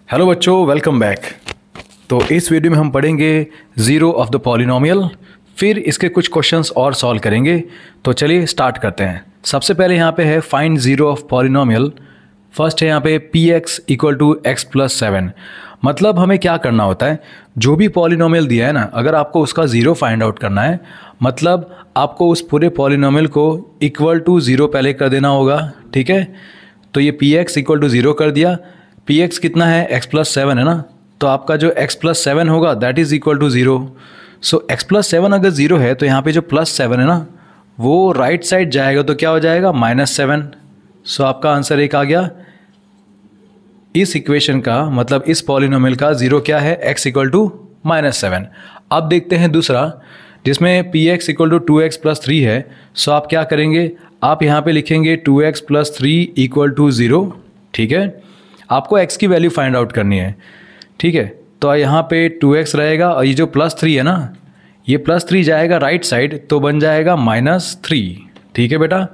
Hello बच्चों, welcome back. तो इस वीडियो में हम पढ़ेंगे ज़ीरो ऑफ द पॉलिनोमियल, फिर इसके कुछ क्वेश्चंस और सॉल्व करेंगे। तो चलिए स्टार्ट करते हैं। सबसे पहले यहाँ पे है find zero of polynomial. First है यहाँ पे P x equal to X plus 7। मतलब हमें क्या करना होता है, जो भी पॉलिनोमियल दिया है ना, अगर आपको उसका ज़ीरो फाइंड आउट करना है, मतलब आपको उस पूरे पॉलिनोमियल को इक्वल टू ज़ीरो पहले कर देना होगा। ठीक है, तो ये P x equal to zero कर दिया। पी एक्स कितना है, एक्स प्लस 7 है ना, तो आपका जो एक्स प्लस 7 होगा that is equal to zero. So X plus 7 अगर ज़ीरो है तो यहाँ पे जो प्लस 7 है ना, वो राइट साइड जाएगा तो क्या हो जाएगा, -7। सो आपका आंसर एक आ गया। इस इक्वेशन का मतलब इस पॉलिनोमियल का ज़ीरो क्या है, x इक्वल टू -7। अब देखते हैं दूसरा, जिसमें P x equal to 2x plus 3 है। सो आप क्या करेंगे, आप यहाँ पे लिखेंगे 2x प्लस 3 इक्वल टू 0। ठीक है, आपको x की वैल्यू फाइंड आउट करनी है। ठीक है, तो यहाँ पे 2x रहेगा और ये जो +3 है ना, ये +3 जाएगा राइट साइड तो बन जाएगा -3। ठीक है बेटा,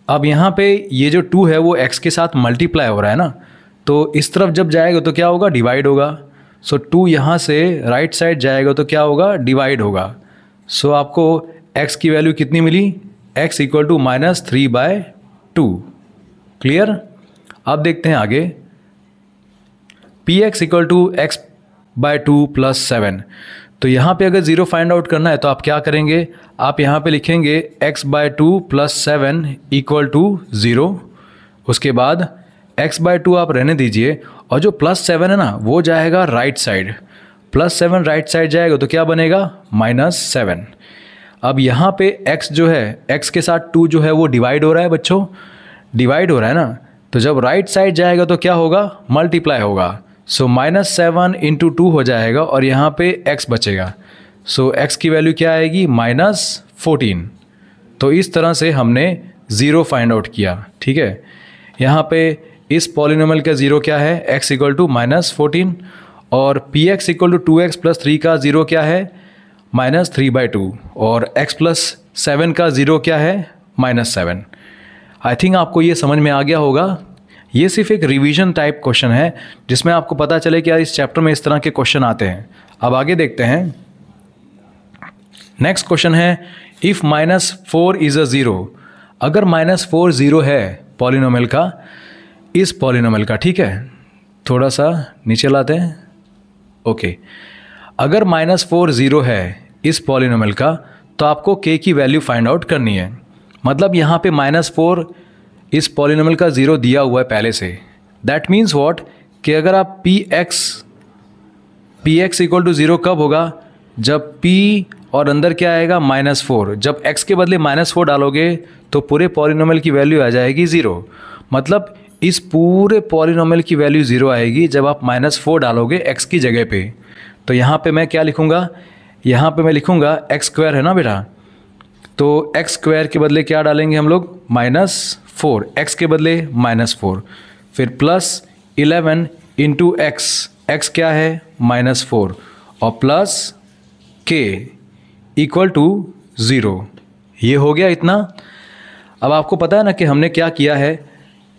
अब यहाँ पे ये जो 2 है वो x के साथ मल्टीप्लाई हो रहा है ना, तो इस तरफ जब जाएगा तो क्या होगा, डिवाइड होगा। सो 2 यहाँ से राइट साइड जाएगा तो क्या होगा, डिवाइड होगा। सो आपको x की वैल्यू कितनी मिली, x इक्वल टू -3/2। क्लियर। अब देखते हैं आगे, P x equal to x/2 plus 7। तो यहाँ पे अगर ज़ीरो फाइंड आउट करना है तो आप क्या करेंगे, आप यहाँ पे लिखेंगे x/2 प्लस 7 इक्वल टू 0। उसके बाद x/2 आप रहने दीजिए और जो +7 है ना वो जाएगा राइट साइड। +7 राइट साइड जाएगा तो क्या बनेगा, -7। अब यहाँ पे x जो है, x के साथ 2 जो है वो डिवाइड हो रहा है बच्चों, डिवाइड हो रहा है ना, तो जब राइट साइड जाएगा तो क्या होगा, मल्टीप्लाई होगा। सो -7 इंटू 2 हो जाएगा और यहाँ पे x बचेगा। सो x की वैल्यू क्या आएगी, -14। तो इस तरह से हमने ज़ीरो फाइंड आउट किया। ठीक है, यहाँ पे इस पॉलिनोमियल का ज़ीरो क्या है, x इक्वल टू -14, और P x equal to 2x plus 3 का ज़ीरो क्या है, -3/2, और x प्लस 7 का ज़ीरो क्या है, -7। आई थिंक आपको ये समझ में आ गया होगा। ये सिर्फ एक रिवीजन टाइप क्वेश्चन है जिसमें आपको पता चले कि यार इस चैप्टर में इस तरह के क्वेश्चन आते हैं। अब आगे देखते हैं। नेक्स्ट क्वेश्चन है, इफ़ -4 इज़ अ ज़ीरो। अगर -4 ज़ीरो है पॉलिनोमियल का, इस पॉलिनोमियल का, ठीक है, थोड़ा सा नीचे लाते हैं। ओके, अगर -4 ज़ीरो है इस पॉलिनोमियल का, तो आपको k की वैल्यू फाइंड आउट करनी है। मतलब यहाँ पे -4 इस पॉलिनोमियल का ज़ीरो दिया हुआ है पहले से। दैट मीन्स व्हाट, कि अगर आप पी एक्स इक्वल टू 0 कब होगा, जब p और अंदर क्या आएगा, -4। जब x के बदले -4 डालोगे तो पूरे पॉलिनोमियल की वैल्यू आ जाएगी 0। मतलब इस पूरे पॉलिनोमियल की वैल्यू 0 आएगी जब आप -4 डालोगे x की जगह पे। तो यहाँ पे मैं क्या लिखूँगा, यहाँ पे मैं लिखूँगा x² है ना बेटा, तो x² के बदले क्या डालेंगे हम लोग, -4, x के बदले -4, फिर +11 इंटू x क्या है, -4, और प्लस k इक्वल टू 0। ये हो गया इतना। अब आपको पता है ना कि हमने क्या किया है,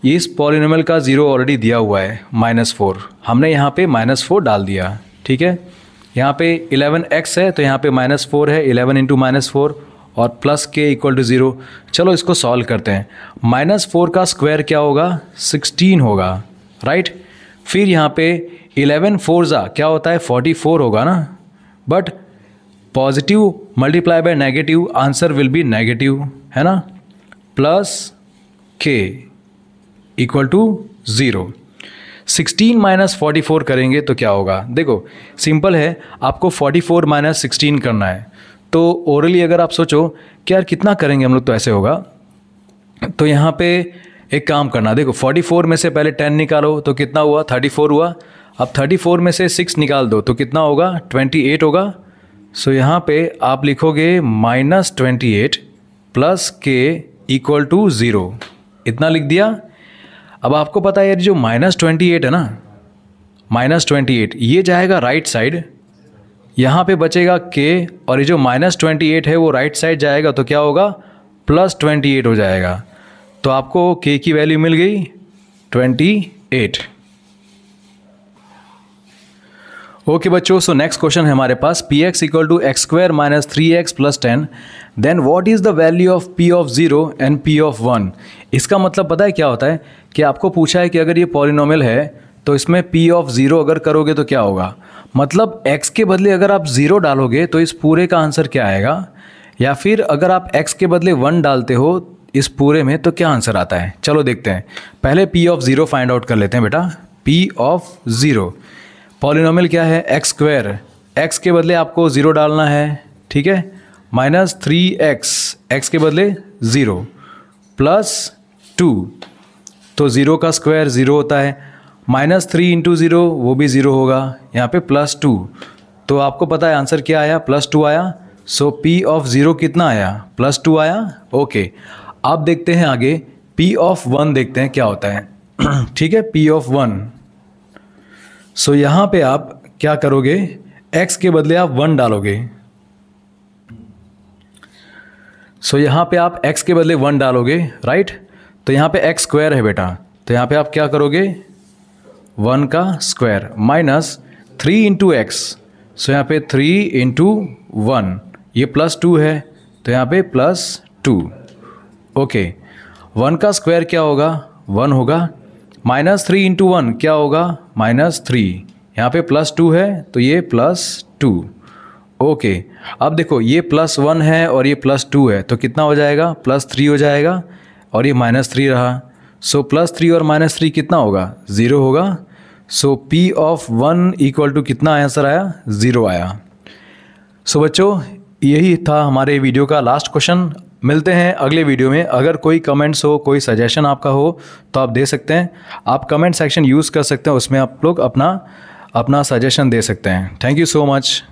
इस पॉलिनोमियल का ज़ीरो ऑलरेडी दिया हुआ है -4, हमने यहाँ पे -4 डाल दिया। ठीक है, यहाँ पे 11x है तो यहाँ पे -4 है, 11 इंटू -4 और प्लस k इक्वल टू 0। चलो इसको सॉल्व करते हैं। -4 का स्क्वायर क्या होगा, 16 होगा, राइट। फिर यहाँ पे 11 4 क्या होता है, 44 होगा ना, but positive multiply by negative, answer will be negative, है ना। Plus k equal to 0। 16 - 44 करेंगे तो क्या होगा, देखो सिंपल है, आपको 44 - 16 करना है। तो ओरली अगर आप सोचो कि यार कितना करेंगे हम लोग, तो ऐसे होगा। तो यहाँ पे एक काम करना, देखो 44 में से पहले 10 निकालो तो कितना हुआ, 34 हुआ। अब 34 में से 6 निकाल दो तो कितना होगा, 28 होगा। सो यहाँ पे आप लिखोगे -28 प्लस k इक्वल टू 0, इतना लिख दिया। अब आपको पता है यार जो -28 है ना, -28 ये जाएगा राइट साइड, यहाँ पे बचेगा k, और ये जो -28 है वो राइट साइड जाएगा तो क्या होगा, +28 हो जाएगा। तो आपको k की वैल्यू मिल गई 28। ओके बच्चों, सो नेक्स्ट क्वेश्चन है हमारे पास p x equal to x square minus 3x plus 10, then what is the value of p of 0 and p of 1। इसका मतलब पता है क्या होता है कि आपको पूछा है कि अगर ये पॉलिनोमियल है तो इसमें p ऑफ 0 अगर करोगे तो क्या होगा, मतलब x के बदले अगर आप 0 डालोगे तो इस पूरे का आंसर क्या आएगा, या फिर अगर आप x के बदले 1 डालते हो इस पूरे में तो क्या आंसर आता है। चलो देखते हैं, पहले p ऑफ 0 फाइंड आउट कर लेते हैं बेटा। p ऑफ 0 पॉलिनोमियल क्या है, एक्स स्क्वायर, एक्स के बदले आपको 0 डालना है, ठीक है, माइनस 3x, एक्स के बदले 0 प्लस 2, तो 0 का स्क्वायर 0 होता है, माइनस 3 इंटू 0 वो भी 0 होगा, यहाँ पे प्लस 2, तो आपको पता है आंसर क्या आया, प्लस 2 आया। सो p ऑफ 0 कितना आया, प्लस 2 आया। ओके, अब देखते हैं आगे p ऑफ 1 देखते हैं क्या होता है। ठीक है, p ऑफ 1, सो यहाँ पे आप क्या करोगे, x के बदले आप 1 डालोगे, सो यहाँ पे आप x के बदले 1 डालोगे, राइट, तो यहाँ पे x स्क्वायर है बेटा, तो यहाँ पे आप क्या करोगे 1 का स्क्वायर माइनस 3 इंटू एक्स, सो यहाँ पे 3 इंटू 1, ये प्लस 2 है तो यहाँ पे प्लस 2। ओके, 1 का स्क्वायर क्या होगा 1 होगा, माइनस 3 इंटू 1 क्या होगा माइनस 3, यहाँ पे प्लस 2 है तो ये प्लस 2। ओके, अब देखो ये प्लस 1 है और ये प्लस 2 है तो कितना हो जाएगा, प्लस 3 हो जाएगा, और ये माइनस 3 रहा, सो प्लस 3 और माइनस 3 कितना होगा 0 होगा। सो p ऑफ 1 इक्वल टू कितना आंसर आया, 0 आया। सो बच्चों यही था हमारे वीडियो का लास्ट क्वेश्चन। मिलते हैं अगले वीडियो में। अगर कोई कमेंट्स हो, कोई सजेशन आपका हो तो आप दे सकते हैं, आप कमेंट सेक्शन यूज़ कर सकते हैं, उसमें आप लोग अपना सजेशन दे सकते हैं। Thank you so much.